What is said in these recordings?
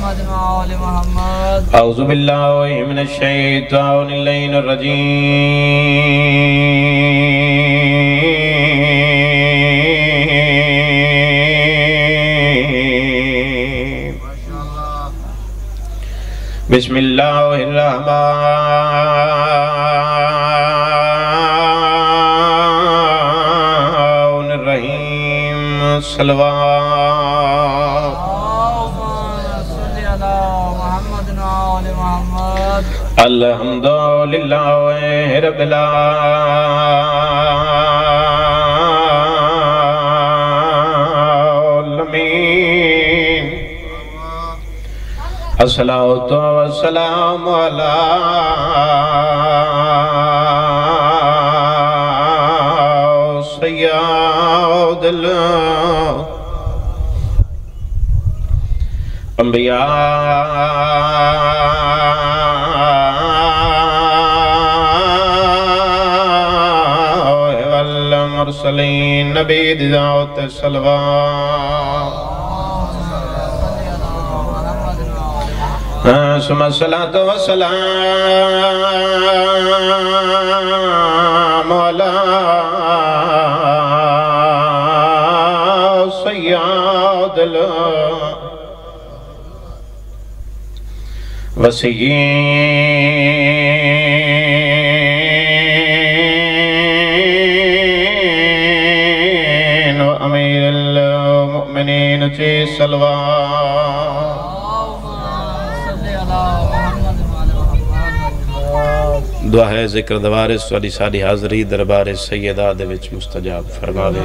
محمد وآل محمد اعوذ باللہ من الشیطان اللعین الرجیم بسم اللہ الرحمن الرحیم صلوات الحمدللہ رب العالمین الصلاۃ والسلام علی سید الانبیاء والمرسلین نبی ذات صلوات ثم الصلاة والسلام على سيد الوصيين وأمير المؤمنين في صلوات دعا ہے ذکر دوارس والی ساری حاضری دربار سیدہ دے وچ مستجاب فرماوے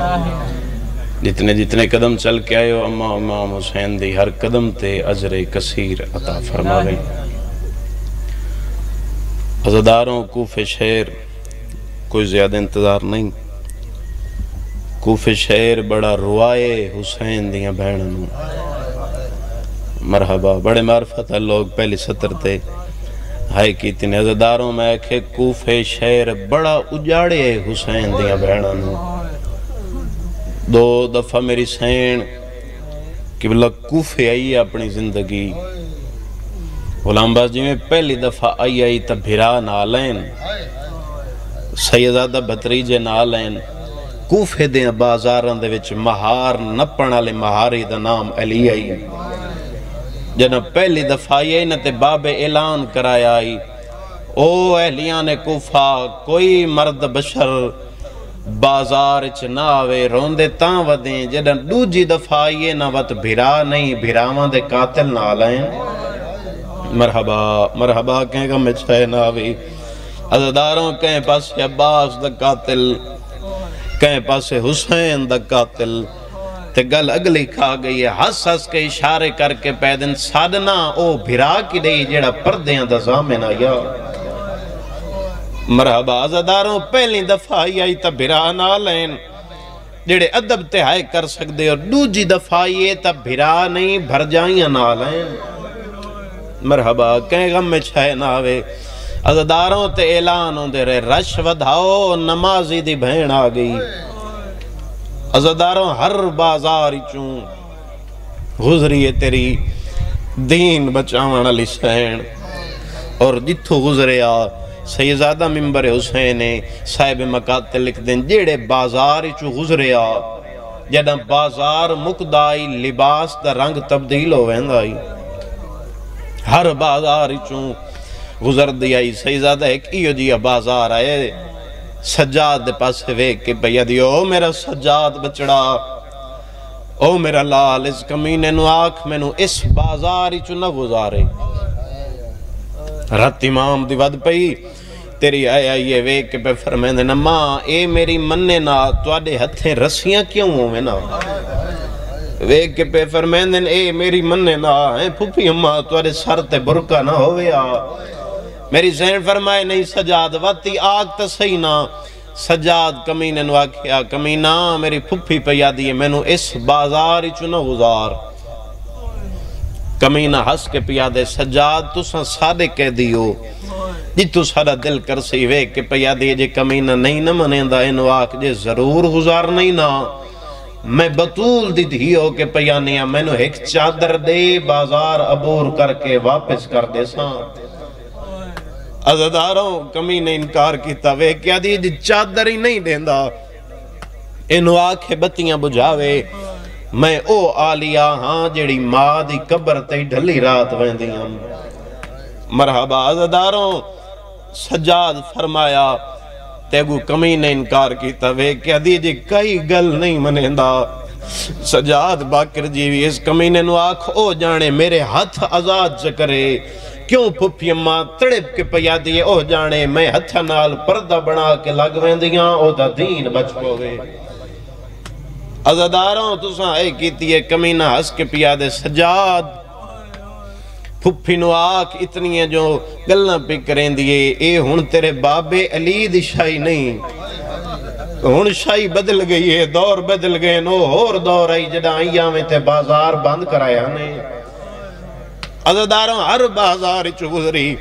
جتنے جتنے قدم چل کے آئے ہو امام حسین دی ہر قدم تے اجر کثیر عطا فرماوے عزاداروں کوفہ شہر کوئی زیادہ انتظار نہیں کوفہ شہر بڑا روائے حسین دیاں بہنوں مرحبا بڑے معرفت ہے لوگ پہلی سطر تے ہائی کی تین عزاداروں میں کہ کوفہ شہر بڑا اجاڑے حسین دیاں بہنوں دو دفعہ میری سین قبلہ کوفے آئی اپنی زندگی غلام باز جی میں پہلی دفعہ آئی تا بھرا نالین سیدزادہ بھتریجے نالین کوفے دیاں بازاران دے وچ مہار نپن والے مہاری دا نام علی آئی جناب پہلی دفعہ آئی نہ تے باب اعلان کرایا آئی او اہلیان کوفہ کوئی مرد بشر بازار نہ آوے روندے تاں ودیں جدن دوجی دفعہ آئیے نہ وط بھرا نہیں بھراواں دے قاتل نہ آلائیں مرحبا مرحبا کہیں گا میں چھائے نہ آوی عزاداروں کہیں پاس عباس دا قاتل کہیں پاس حسین دا قاتل تے گل اگلی کھا گئی ہے ہس ہس کے اشارے کر کے پیدن سادنا او بھرا کی دئی جیڑا پردیاں دا زامن آیا مرحبا عزاداروں پہلی دفعہ آئی تا بھرا نہ لین جڑے ادب تہائی کر سکتے اور دوجی دفعہ آئی تا بھرا نہیں بھر جائیاں نہ لین مرحبا کہیں غم میں چھائے نہ آوے عزاداروں تے اعلان ہوں دے رہے رش ودھاؤ نمازی دی بہن آ گئی عزاداروں ہر بازار چون گزری ہے تیری دین بچاون علی سین اور جتھو گزرے آ سیدزادہ ممبر حسین صاحب مقاتل لکھ دیں جیڑے بازار چو گزرے آ جدہ بازار مقدائی لباس دا رنگ تبدیل ہو ویندائی ہر بازار چو گزر دیائی سیدزادہ ایک ایو جی بازار آئے سجاد دے پاس ویک کے پہیا دیو او میرا سجاد بچڑا او میرا لال اس کمینے نو آکھ میں نو اس بازاری چو نہ گزارے رات امام دی ود پئی تیری آیا یہ ویک کے پہ فرمین دینا ماں اے میری مننے نا توڑے ہتھیں رسیاں کیوں ہوئے نا ویک کے پہ فرمین دینا اے میری مننے نا پھوپی اماں توڑے سر تے برکہ نہ ہوئے میری ذہن فرمائے نہیں سجاد واتی آگ تسینا سجاد کمینے نو آکھیا کمینہ میری پھوپی پہ یادی ہے میں نو اس بازاری چو نہ گزار کمینہ ہس کے پیادے سجاد تو ساں سادے کہہ دیو جی تو سارا دل کر سی وے کہ پیادے جے کمینہ نہیں نہ منیں دا انو آکھ جے ضرور گزار نہیں نا میں بطول دی دھی ہو کے پیانیاں میں نو ایک چادر دے بازار عبور کر کے واپس کر دے ساں عزداروں کمی نے انکار کیتا وے کیا دی چادر ہی نہیں دیندہ انہوں آکھے بتیاں بجھاوے میں او آلیا ہاں جڑی ماں دی قبر تے ڈھلی رات ویندیاں مرحبا عزداروں سجاد فرمایا تیگو کمی نے انکار کیتا وے کیا دیجی کئی گل نہیں منیندہ سجاد باکر جیوی اس کمینے نو آکھ او جانے میرے ہتھ آزاد چکرے کیوں پھپی اماں تڑپ کے پیا دیئے او جانے میں ہتھ نال پردہ بنا کے لگ ویندیاں او دا دین بچ پوے عزداروں تو ساں اے کیتی ہے کمینہ ہس کے پیا دے سجاد پھپی نو آکھ اتنی ہے جو گلنا پہ کریں دیئے اے ہون تیرے بابے علی دی شاہی نہیں ہون شاہی بدل گئی ہے دور بدل گئے نو اور دور آئی جڑا آئیاں میں تے بازار بند کرایا نے عزداروں ہر بازار چو گزری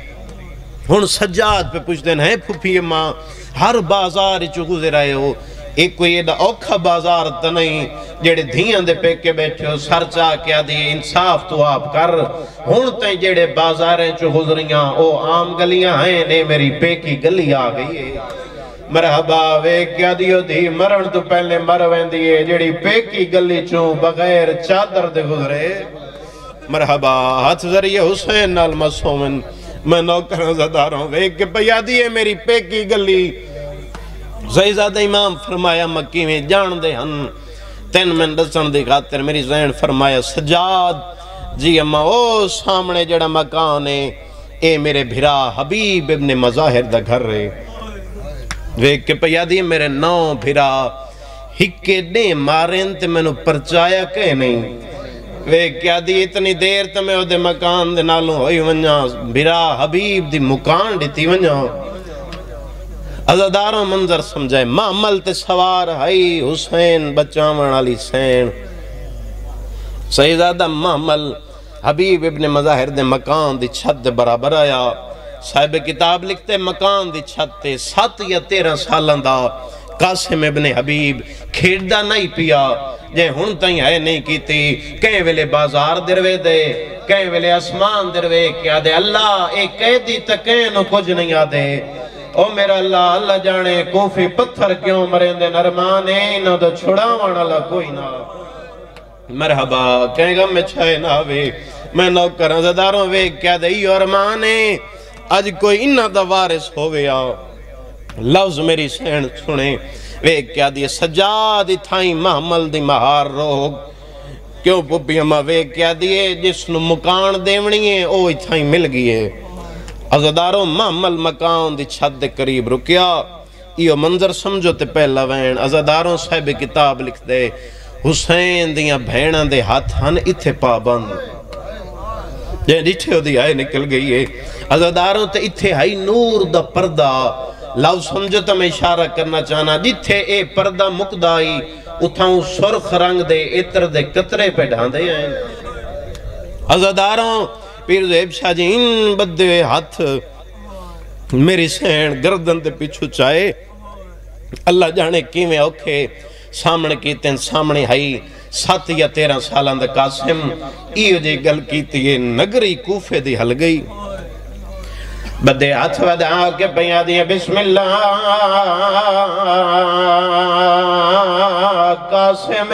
ہون سجاد پہ پوچھ دین ہے پھپی ماں ہر بازار چو گزر آئے ہو ایک کوئی ایڈا اوکھا بازار تا نہیں جیڑے دھیاں دے پہ کے بیٹھے ہو سر چاہ کیا دیئے انصاف تو آپ کر ہون تائیں جیڑے بازاریں چو گزریاں او عام گلیاں ہیں نے میری پے کی گلی آ گئی ہے مرحبا وے کیا دیو دی مرن تو پہلے مروین دیئے جیڑی پے کی گلی چوں بغیر چادر دے گزرے مرحبا ہاتھ ذریعے حسین نال مسومن میں نوکران زداروں وے کہ پیا دیئے میری پے کی گلی زیزادہ امام فرمایا مکی میں جان دے ہن تین میں دسن دی خاطر میری زین فرمایا سجاد جی اماں او سامنے جڑا مکان ہے اے میرے بھرا حبیب ابن مظاہر دا گھر رہے وے کہ پیا دیئے میرے نو بھرا ہکے دے مارین تے میں نو پرچایا کہ نہیں وے کیا دی اتنی دیر تے میں او دے مکان دے نالوں ہوئی ونجا بھرا حبیب دی مکان دیتی ونجا عزداروں منظر سمجھائے معمل تے سوار ہائی حسین بچاون علی سین سیدادہ معمل حبیب ابن مظاہر دے مکان دی چھت دے برابر آیا صاحب کتاب لکھتے مکان دی چھت تے 7 یا 13 سالان دا قاسم ابن حبیب کھیڑا نہیں پیا جے ہن تائیں ہے نہیں کیتی کہیں ویلے بازار دروے دے کہیں ویلے اسمان دروے کیا دے اللہ ایک قیدی تکیں نو کچھ نہیں آدے او میرا اللہ جانے کوفی پتھر کیوں مرین دے نرمانے انہوں دو چھڑاوان اللہ کوئی نہ مرحبا کہیں گا میں چھائے نہ وے میں نوکر عزداروں وے کیا دئی اور مانے آج کوئی انہا دا وارث ہوئے آؤ لفظ میری سین سنے وے کیا دیئے سجاد تھائیں محمل دی مہار روگ کیوں پپی ہمیں وے کیا دیئے جس نو مکان دیونی ہے او تھائیں مل گئے عزداروں محمل مکان دی چھت دے قریب رکیا یہ منظر سمجھو تے پہلا وین عزداروں صاحب کتاب لکھ دے حسین دیاں بھینان دے ہاتھ ہن اتھے پابند جہاں ڈٹھے ہو دی آئے نکل گئی ہے عزداروں تے اتھے ہائی نور دا پردہ لو سمجھو تا میں اشارہ کرنا چاہنا جتھے اے پردہ مقدائی اتھاؤں سرخ رنگ دے اتر دے قطرے پہ ڈھان دے ہیں عزداروں پیر زیب شاہ جی ان بدے ہاتھ میری سین گردن دے پیچھو چاہے اللہ جانے کیویں اوکھے سامنے کیتے ہیں سامنے ہائی 7 یا 13 سالان دا قاسم ایو جی گل کیتی ہے نگری کوفے دی حل گئی بدے ہاتھ ودا کے پیا دیا بسم اللہ قاسم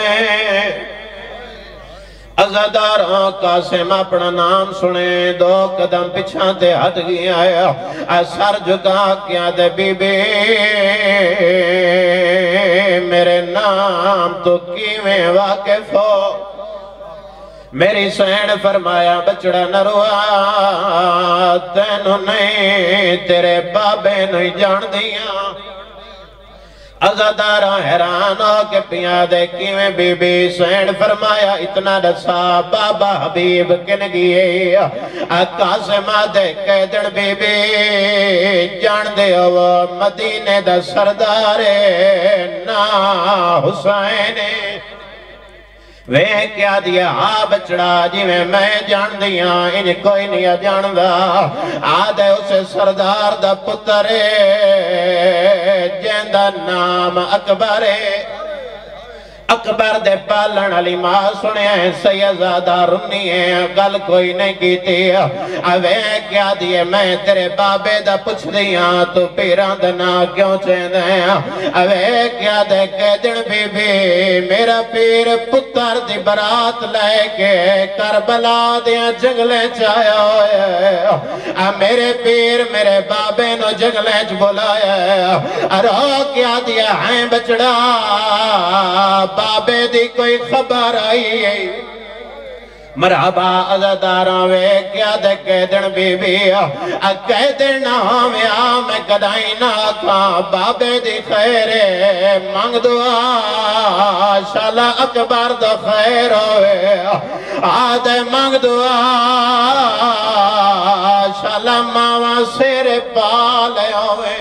عزدار قاسم اپنا نام سنے 2 قدم پچھاں تے ہٹ گیا ہے سر جھکا کیا دے بی بی میرے نام تو کیویں واقف ہو میری سین فرمایا بچڑا نہ روا تینو نہیں تیرے بابے نہیں جان دیا عزدارہ حیران ہو کے پیا دے کیویں بی بی سین فرمایا اتنا رسا بابا حبیب کن گئے قاسم دے قیدن بی بی جان دے ہو مدینے دا سردار نا حسین وے کیا دیا بچڑا جی میں جان دیا ان کوئی نہیں جان دا آدھے اسے سردار دا پتر جین دا نام اکبر اکبر دے پالن علی ماں سنے ہیں سیدزادہ رنی ہے گل کوئی نہیں کی تھی اوے کیا دیئے میں تیرے بابے دا پوچھ دیا تو پیران دنا کیوں چین دیں اوے کیا دے کہ دن بی بی میرا پیر پتر دی برات لے کے کربلا دیا جنگلیں چایا ہوئے میرے پیر میرے بابے نو جنگلیں چ بلایا ارو کیا دیا ہیں بچڑا بابے دی کوئی خبر آئی ہے مرحبا عزداراں وے کیا دے قیدن بی بی قیدن نامیا میں کدائی نہ کھاں بابے دی خیرے مانگ دعا شالا اکبر دو خیر ہوئے آدھے مانگ دعا شالا ماما سیر پالے ہوئے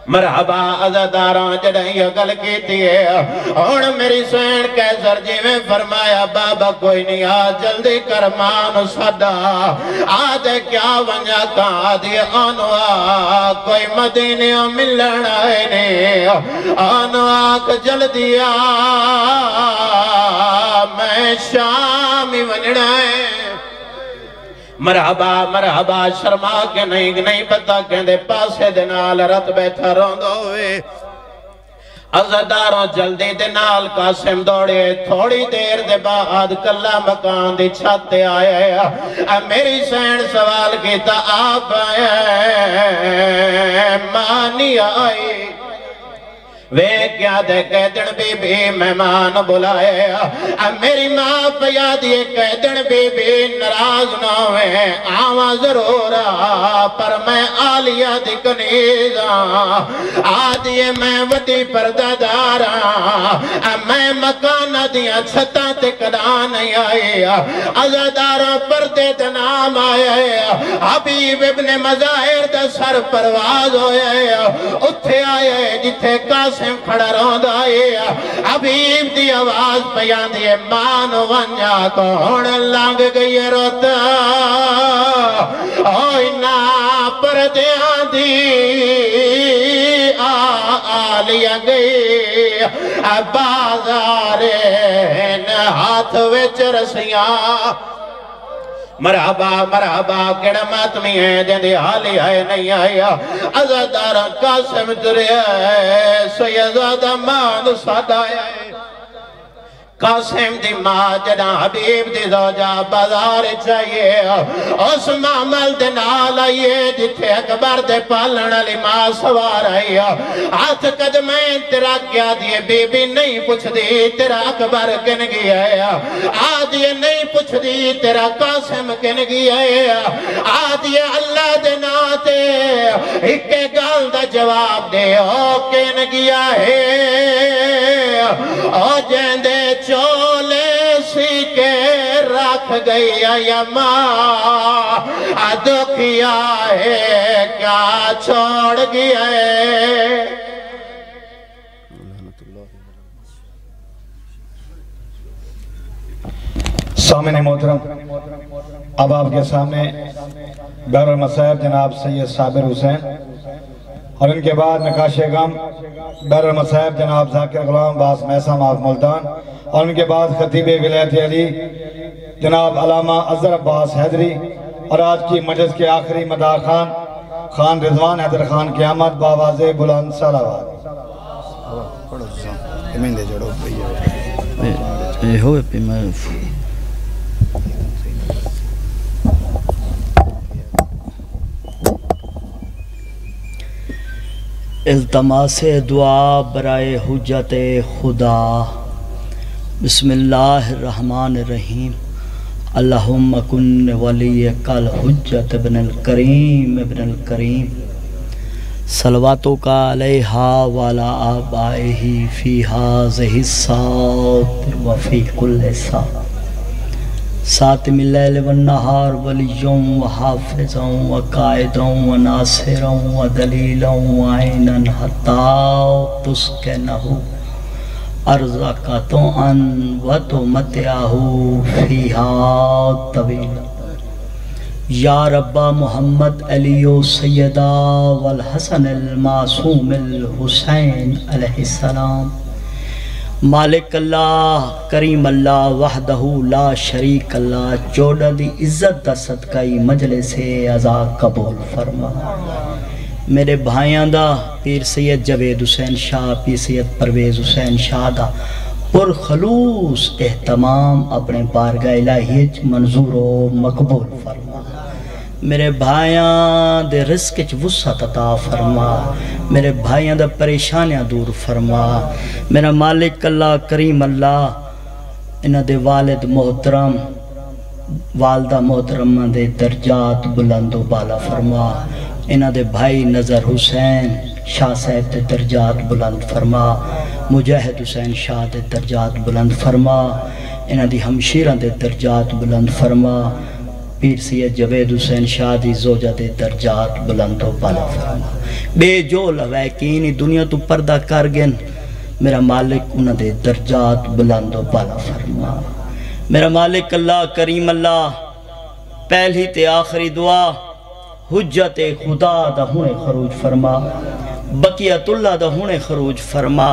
مرحبا عزداراں جڑیں یہ گل کیتی ہے اور میری سین کیسر جی میں فرمایا بابا کوئی نہیں آ جلدی کرمان صدا آج کیا ونجا کہا دی آنوا کوئی مدینی ملن آئے نے آنوا کہ جلدی آ میں شامی ونجنائے مرحبا مرحبا شرما کے نہیں پتا کہندے پاسے دنال رت بیٹھا روندو ہوئے عزداروں جلدی دنال قاسم دوڑے تھوڑی دیر دے بعد کلا مکان دی چھاتے آئے میری سین سوال کیتا آپ آئے مانی آئی وے کیا دے قیدن بی بی مہمان بلائے میری ماں پیا دیے قیدن بی بی نراز نہ ہوئے آواں ضرور پر میں آلیہ دی کنیزاں آدھیے میں وڈی پردہ داراں میں مکان دیا چھتاں تکڑا نہیں آئے عزداراں پردے دنام آئے حبیب ابن مظاہر دا سر پرواز ہوئے اتھے آئے جتھے قاسم کھڑا روند آئے حبیب دی آواز پیان دیئے مان ونجا کون لانگ گئی روتا اوئی نا پردیاں دی آلیا گئی بازارے ہاتھ وچ رسیاں مرحبا مرحبا کڑا ماتمی ہے دیں دی حالی ہے نہیں آیا عزدارہ قاسم ترے سیدزادہ مان سادا ہے قاسم دی ماں جنا حبیب دی زوجہ بازار چاہیے اس معمل دے نال آئیے جتھے اکبر دے پالن علی ماں سوار آئی ہاتھ قدمیں تیرا کیا دیے بی بی نہیں پوچھ دی تیرا اکبر کن گیا ہے آدھیے نہیں پوچھ دی تیرا قاسم کن گیا ہے آدھیے اللہ دے ناتے اکے گال دا جواب دے او کن گیا ہے او جیندے چولے سی کے رکھ گئی یا ماں دکھیا ہے کیا چھوڑ گیا ہے سامنے محترم اب آپ کے سامنے بیر المصائب جناب سید صابر حسین اور ان کے بعد نقاش غم بیر المصائب جناب ذاکر غلام باس میسا معاف ملتان اور ان کے بعد خطیب ولایت علی جناب علامہ اظہر عباس حیدری اور آج کی مجلس کے آخری مدار خان رضوان حیدر خان کی آمد باواز بلند صلوات التماس دعا برائے حجت خدا بسم اللہ الرحمن الرحیم اللہم کن ولی کل حجت ابن الکریم صلواتو کا علیہا والا آبائہی فی ہازہ الساعت وفی کل ساعت ساتم اللیل والنہار ولیوں وحافظوں وقائدوں وناصروں ودلیلوں وعیناً حتی تسکنہو ارزقتوں ان وتمتعہو فیہا طویلا یا ربا محمد علی و سیدہ والحسن المعصوم الحسین علیہ السلام مالک اللہ کریم اللہ وحدہ لا شریک اللہ چوڑا دی عزت دا صدقائی مجلس عزا قبول فرما میرے بھائیاں دا پیر سید جوید حسین شاہ پیر سید پرویز حسین شاہ دا پر خلوص اہتمام اپنے بارگاہ الہی منظور و مقبول فرما میرے بھائیاں دے رزق چ وسعت عطا فرما میرے بھائیاں دا پریشانیاں دور فرما میرا مالک اللہ کریم اللہ انہاں دے والد محترم والدہ محترمہ دے درجات بلند و بالا فرما انہاں دے بھائی نظر حسین شاہ صاحب دے درجات بلند فرما مجاہد حسین شاہ دے درجات بلند فرما انہاں دی ہمشیرہ دے درجات بلند فرما پیر سید جوید حسین شاہ دی زوجہ دے درجات بلند و بالا فرما بے جو لویکینی دنیا تو پردہ کر گن میرا مالک انہاں دے درجات بلند و بالا فرما میرا مالک اللہ کریم اللہ پہلی تے آخری دعا حجت خدا دا ہونے خروج فرما بقیت اللہ دا ہونے خروج فرما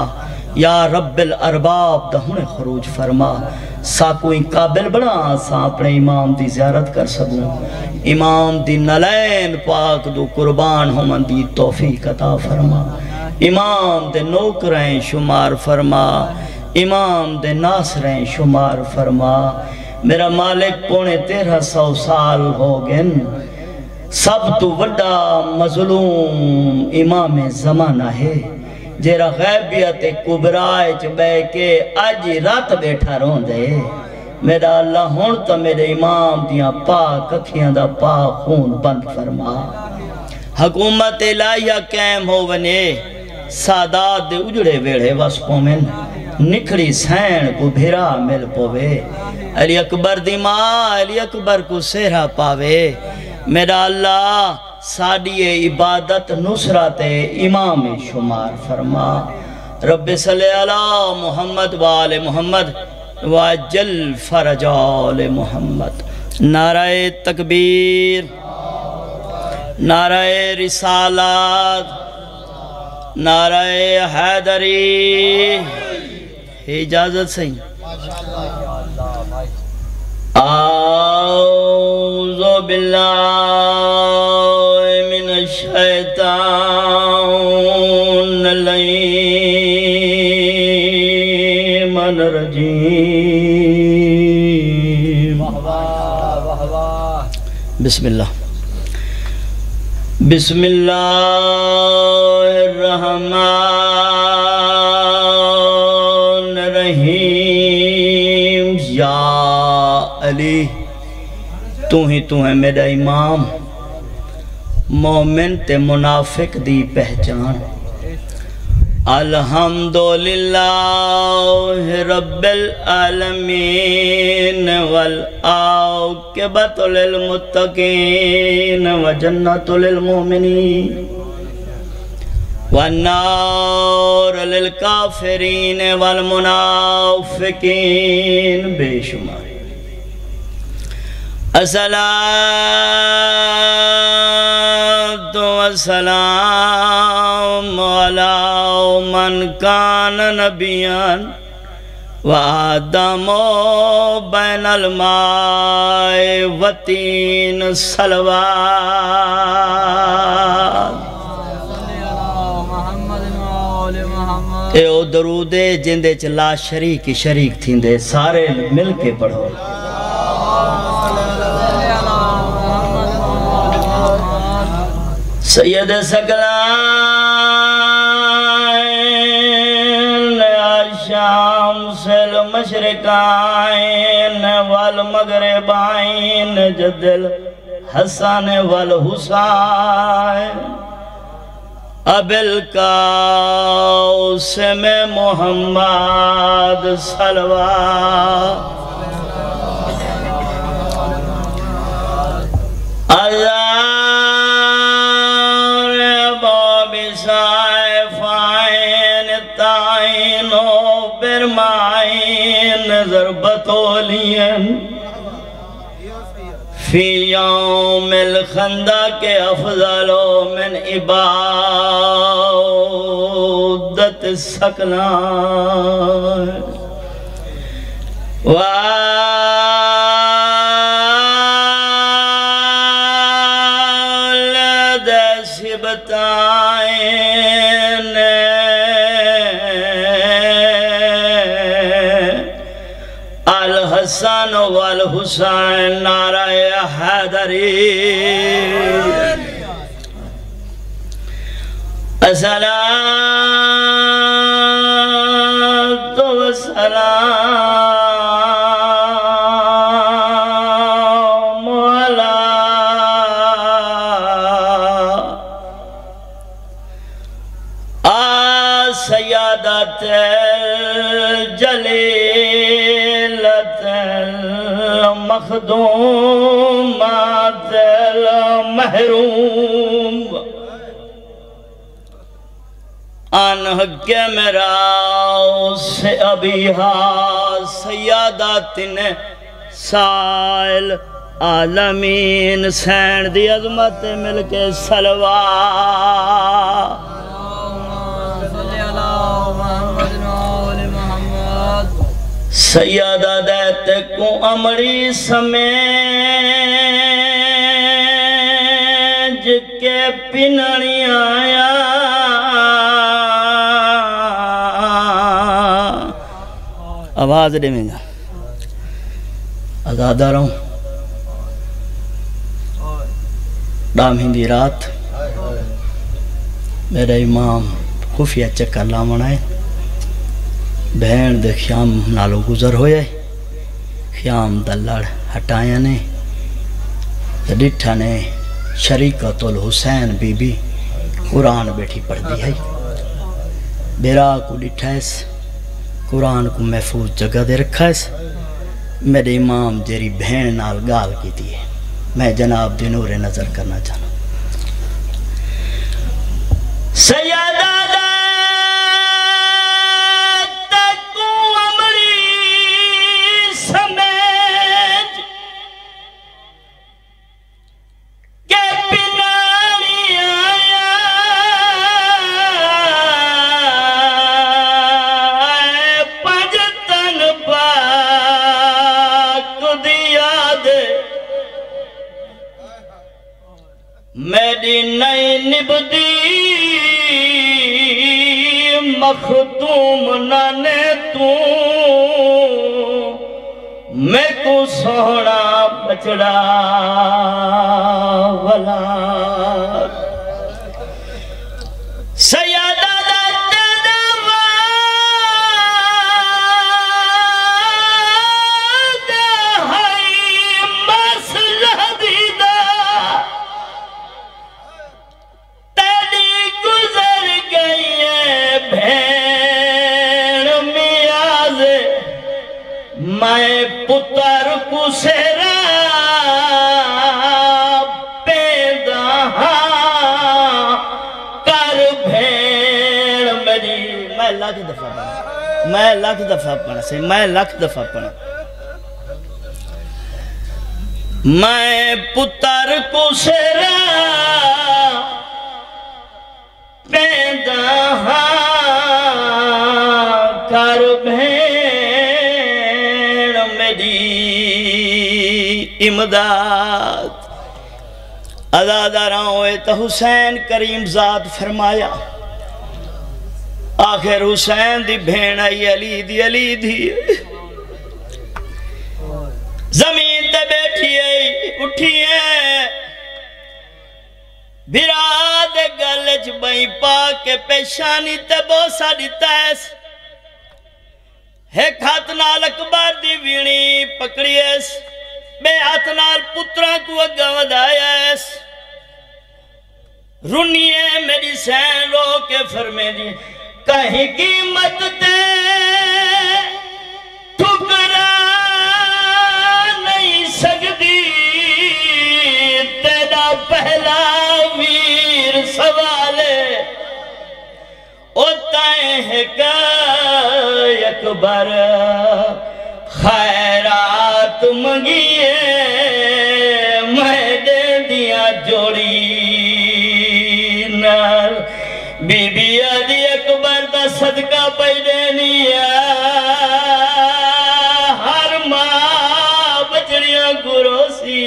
یا رب الارباب دا ہونے خروج فرما ساکوئی قابل بنا سا اپنے امام دی زیارت کر سکوں امام دی نلین پاک دو قربان ہمن دی توفیق عطا فرما امام دے نوکریں شمار فرما امام دے ناصریں شمار فرما میرا مالک پونے 1300 سال ہو گن سب تو وڈا مظلوم امام زمانہ ہے جیرا غیبیت کبرائے چ بے کے آج رات بیٹھا رون دے میرا اللہ ہون تا میرے امام دیاں پاک اکھیاں دا پاک خون بند فرما حکومت الہیہ قائم ہو ونے سادات دے اجڑے ویڑے واسپوں میں نکھڑی سین کو بھیرا مل پوے علی اکبر دی ماں علی اکبر کو سہرہ پاوے میرا اللہ ساڑی عبادت نصرت امام شمار فرما رب صلی اللہ محمد وآل محمد وعجل فرجال محمد نعرہ تکبیر نعرہ رسالات نعرہ حیدری اجازت صحیح اعوذ باللہ من الشیطان الرجیم بسم اللہ بسم اللہ الرحمن الرحیم یا علی تو ہی میرا امام مومن تے منافق دی پہچان الحمدللہ رب العالمین والعاقبۃ للمتقین وجنۃ للمؤمنین والنار للکافرین والمنافقین بے شمار الصلاة والسلام على من كان نبيا وآدم بين الماء والطين صلوات اے او درودے جندے چلا شریک تھیں دے سارے مل کے پڑھو سید سقلائن الشمس المشرقائن والمغربائن جد الحسن والحسین ابی القاسم محمد صلوات فی یوم الخندق افضل من عباد مدت سکنا والد سبتائن الحسن والحسین نعرہ حیدری الصلاۃ والسلام علی سیادت الجلیلۃ المخدومات المحروم انہ کے میرا سے ابیہا سیادات سائل عالمین سین دی عظمت مل کے سلوہ سیادہ دیتے کو امری سمیج کے پنڑی آیا آواز دے میں گا آزادہ رہوں ڈام ہندی رات میرے امام خفیہ چکر لامن آئے بہن دے خیام نالو گزر ہوئے خیام دا لڑ ہٹایا نے ڈٹھا نے شریکت الحسین بی بی قرآن بیٹھی پڑھ دی ہے بیرا کو ڈٹھا ہے قرآن کو محفوظ جگہ دے رکھا ہے میرے امام جیری بہن نال گال کی دی ہے میں جناب دی نور نظر کرنا چاہنا سیادہ میری نئی نبدی مختوم نانے تو میں کو سوڑا بچڑا والا سیادہ میں پتر کو سیرا پیدا کر بھیڑ میری میں لاکھ دفعہ پڑھا میں پتر کو سیرا پیدا کر بھیڑ امداد ازادہ رہوں تو حسین کریم ذات فرمایا آخر حسین دی بھین آئی علی دی زمین تے بیٹھی آئی اٹھی ہے بھراد گلچ بھائی پاک پیشانی تے بوسا دیتا ہے ایک ہاتھ نال اکبر دی وینی پکڑی ہے بے ہاتھ نال پتران کو اگا ودایا ہے رونی ہے میری سین رو کے فرمے دی کہیں قیمت تے ٹھکرا نہیں سکتی تیرا پہلا ویر سوالے اوتائیں ہے کہ اکبر خیرات منگیے میں دے دیا جوڑی نال بی بی آدھی اکبر دا صدقہ پہ دینی ہے ہر ماں بچڑیاں گروسی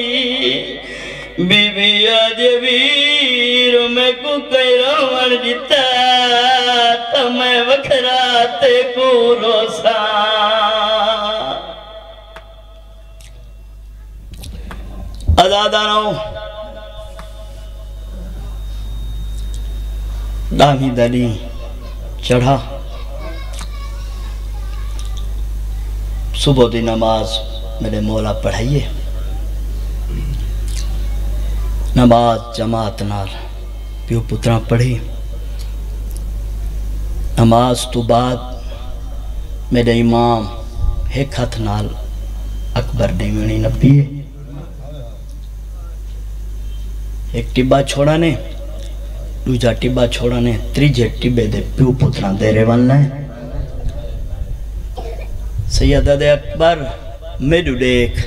بی بی آج ویر میں کو کئی روان جتا تو میں وکھراتے کو روسا ازادانوں دامی دلی چڑھا صبح دی نماز میرے مولا پڑھائیے نماز جماعت نال پیو پتران پڑھی نماز تو بعد میرے امام ایک ہاتھ نال اکبر دیوینی نبیے ایک ٹبا چھوڑا نے دوجا ٹبا چھوڑا نے تریجے ٹبے دے پیو پتران دے ریوان لائیں سیدہ دے اکبر میڈو دیکھ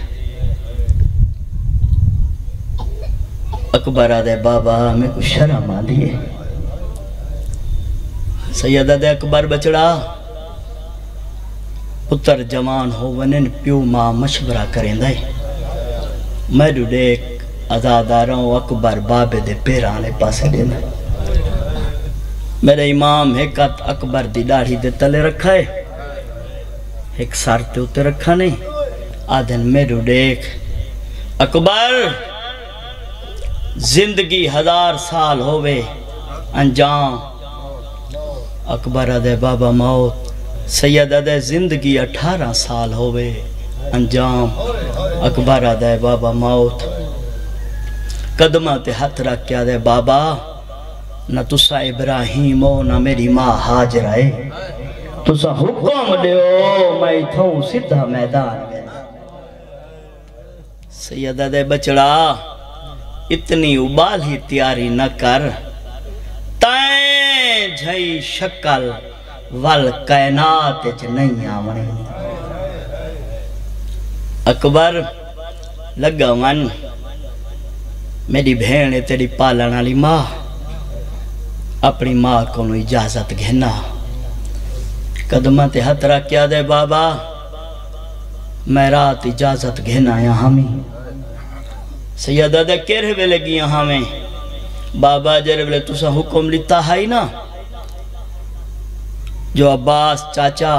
اکبر آدھے بابا میں کو شرم آدھیے سیدہ دے اکبر بچڑا پتر جوان ہو ونن پیو ماں مشورہ کریں دائی میڈو دیکھ ازاداراں اکبر بابے دے پیرانے پاسے دینا میرے امام ایک ہاتھ اکبر دی داڑھی دے تلے رکھا ہے ایک سار تے ہوتے رکھا نہیں آدھن میرو دیکھ اکبر زندگی 1000 سال ہوئے انجام اکبر آدھے بابا موت سید آدھے زندگی 18 سال ہوئے انجام اکبر آدھے بابا موت قدمہ تے ہاتھ رکھ کے آدھے بابا نہ تسا ابراہیم ہو نہ میری ماں حاجر ہے تسا حکم دیو میں تھوں سدھا میدان میں سیدہ دے بچڑا اتنی ابال ہی تیاری نہ کر تائیں جھائی شکل والکائنات اچ نہیں آمنی اکبر لگا من میری بھینے تیری پالنا لی ماں اپنی ماں کو نو اجازت گھنا قدمہ تے ہترہ کیا دے بابا میں رات اجازت گھنا یہاں میں سیدہ دے کیرے وے لگی یہاں میں بابا جرے وے تُسا حکم لیتا ہے نا جو عباس چاچا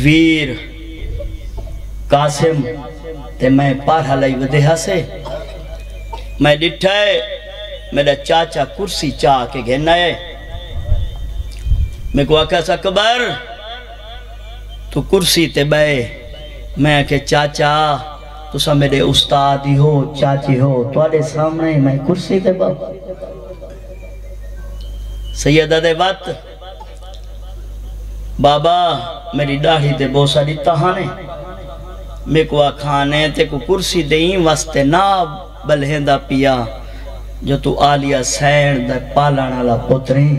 ویر قاسم تے میں پارہا لائی ودہا سے میں ڈٹھا ہے میرا چاچا کرسی چاہ کے گھنا ہے میں کو آکھا اکبر تو کرسی تے بے میں کہ چاچا تو سا میرے استادی ہو چاچی ہو تو آلے سامنے میں کرسی تے بابا سیدہ دے بات بابا میری ڈاڑھی تے بوسا دیتا ہانے میں کو آکھانے تے کو کرسی دیں واسطے نا بلہندہ پیا جو تو آلیہ سین دے پالانا لا پتریں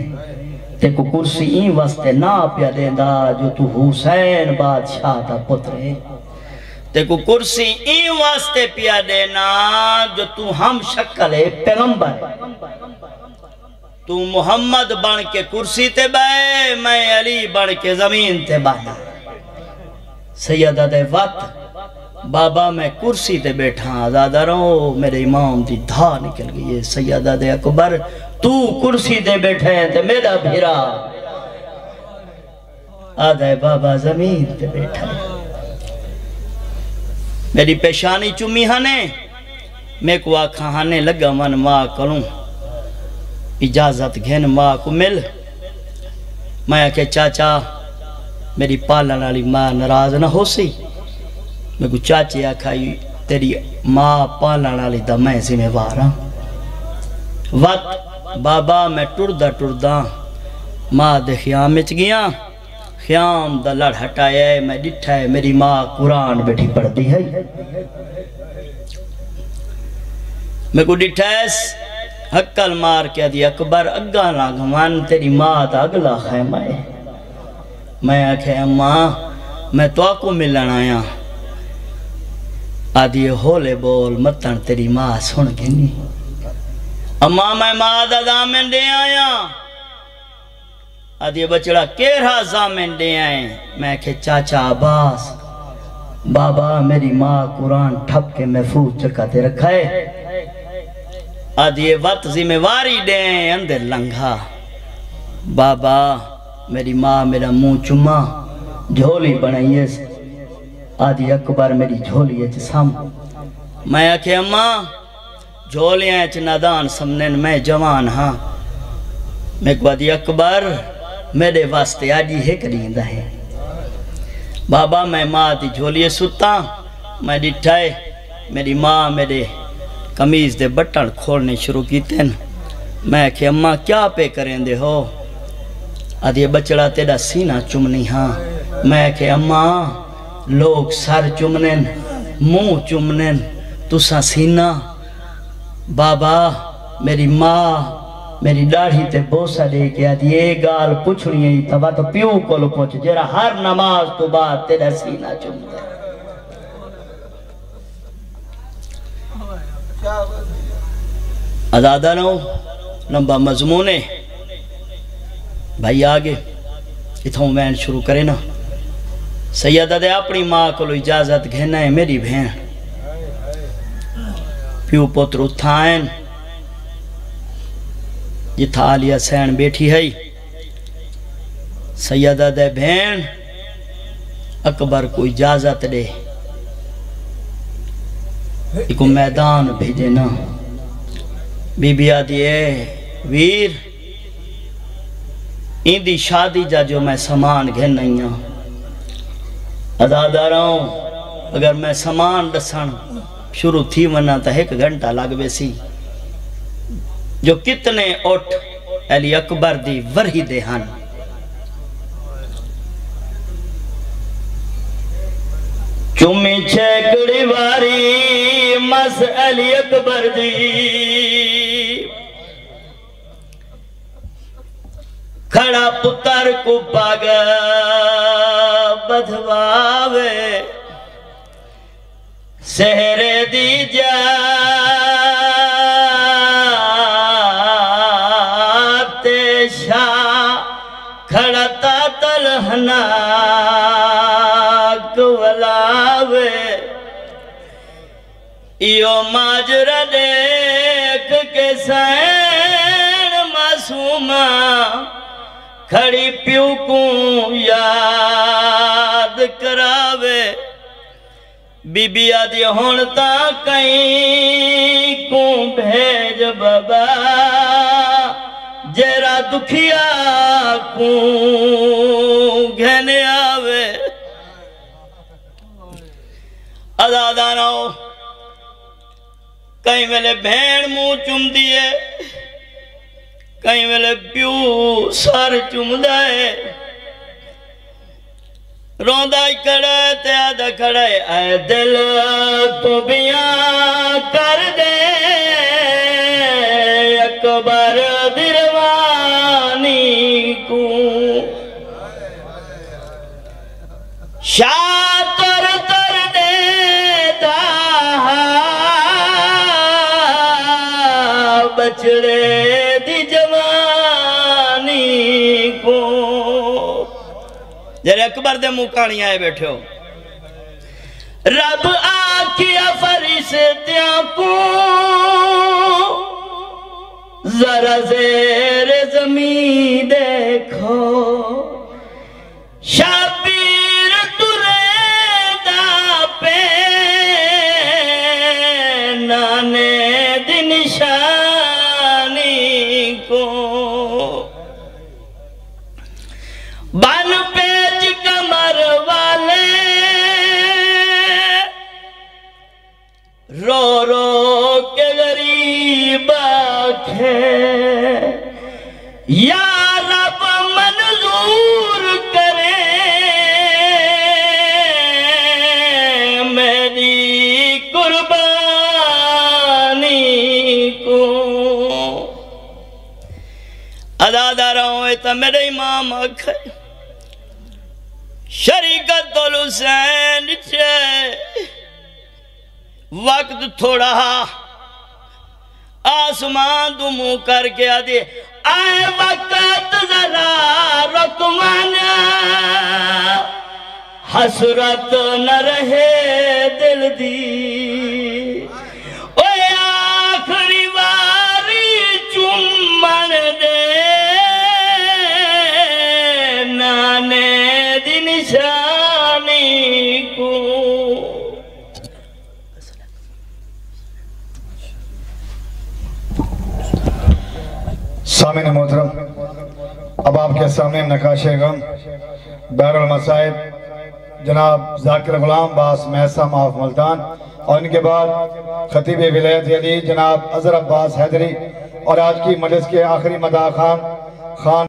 تے کو کرسی این واسطے نا پیا دیندہ جو تو حسین بادشاہ دا پتریں تے کو کرسی این واسطے پیا دینا جو تو ہم شکل پیغمبر تو محمد بن کے کرسی تے بے میں علی بن کے زمین تے بانا سیدہ دے وقت بابا میں کرسی تے بیٹھا آزادہ رہو میرے امام دی دھا نکل گئی ہے سیدہ دے اکبر تو کرسی تے بیٹھے تے میرا بھیرا آدھے بابا زمین تے بیٹھا ہے میری پیشانی چمی ہانے میں کو آکھا ہانے لگا من ماں کروں اجازت گھن ماں کو مل میں کہ چاچا میری پالن والی ماں ناراض نہ ہو سی میں کو چاچے آکھائی تیری ماں پالن والی دا میں ذمہ وارا وقت بابا میں ٹردہ ماں دے خیام مچ گیا خیام دا لڑ ہٹایا ہے میں ڈٹھا ہے میری ماں قرآن بیٹھی پڑھ دی ہے میں کو ڈٹھا ہے حقل مار کیا دی اکبر اگا لاغمان تیری ماں دا اگلا خیمہ ہے میں آکھے اماں میں تو آکو ملن آیا آدھی ہولے بول متن تیری ماں سن گنی اماں میں ماں دا دامن دے آیا آدھی بچڑا کیرا زامن دے آئیں میں کہ چاچا عباس بابا میری ماں قرآن ٹھپ کے محفوظ چکاتے رکھا ہے آدھی وقت ذمہ واری دیں اندر لنگھا بابا میری ماں میرا منہ چما جھولی بنائیے آدھی اکبر میری جھولی ہے سام میں کہ اماں جھولیاں نادان سمنن میں جوان ہاں میں کو آدھی اکبر میرے واسطے آجی ہے کریندہ ہے بابا میں ماں دی جھولیے ستا میں ڈٹھائے میری ماں میرے کمیز دے بٹن کھولنے شروع کیتے ہیں میں کہ اماں کیا پہ کریں دے ہو آدھی بچڑا تیرا سینہ چمنی ہاں میں کہ اماں لوگ سر چمنن منہ چمنن تسا سینہ بابا میری ماں میری ڈاڑھی تے بوسا دے کے آدھی یہ گال پچھڑی ہیں تھا تو پیو کو لو پہنچے جیرا ہر نماز تو بعد تیرا سینہ چمتا ہے ازادہ نو لمبا مضمونے بھائی آگے اتھوں وین شروع کرے نا سیدہ دے اپنی ماں کو لو اجازت گھنا ہے میری بہن پیو پتر اتھائیں جتھا آلیہ سین بیٹھی ہے سیدہ دے بہن اکبر کو اجازت دے ایک میدان بھیجے نا بی بی آدھی ہے ویر این دی شادی جا جو میں سامان گھن نہیں ہوں ازادہ رہا ہوں اگر میں سامان دسن شروع تھی ورنہ تا ایک گھنٹہ لگ بے سی جو کتنے اٹھ علی اکبر دی ورہی دے ہن چمی چھکڑی واری مس علی اکبر دی کھڑا پتر کو پاگا بدھواوے سہرے دی جاتے شاہ کھڑا تا تلہنا کولاوے ایو ماجرہ دیکھ کے سین معصومہ کھڑی پیو کو یاد کراوے بی بی آدھی ہونتا کہیں کو بھیج بابا جیرا دکھیا کو گھنے آوے ازادہ نہ ہو کہیں میلے بھین منہ چم دیئے کہیں میلے پیو سار چم دائے روندائی کھڑے تے آدھا کھڑے اے دل تو بیاں کر دے اکبر دروانی کو شاتر تر دے دا بچڑے دی جوانی کو جرے اکبر دے مکانی آئے بیٹھے ہو رب آکیا فرشتیاں کو ذرا زیر زمین دیکھو شابیر ترے دا پہ نانے دی نشانی کو بن پیچ کمر والے رو رو کے غریب آکھے یا رب منظور کرے میری قربانی کو ازادہ رہوں ایتا میرے امام آکھے شریکت الحسین چھے وقت تھوڑا آسمان دو منہ کر کے آدھے آئے وقت ذرا رکمانا حسرت نہ رہے دل دی اوے آخری باری چمن دے نانے دی نشانی کو سامعین محترم اب آپ کے سامنے نقاش غم بحر المصائب جناب ذاکر غلام باس محسا معاف ملتان اور ان کے بعد خطیب ولایت علی جناب اظہر عباس حیدری اور آج کی مجلس کے آخری مداح خان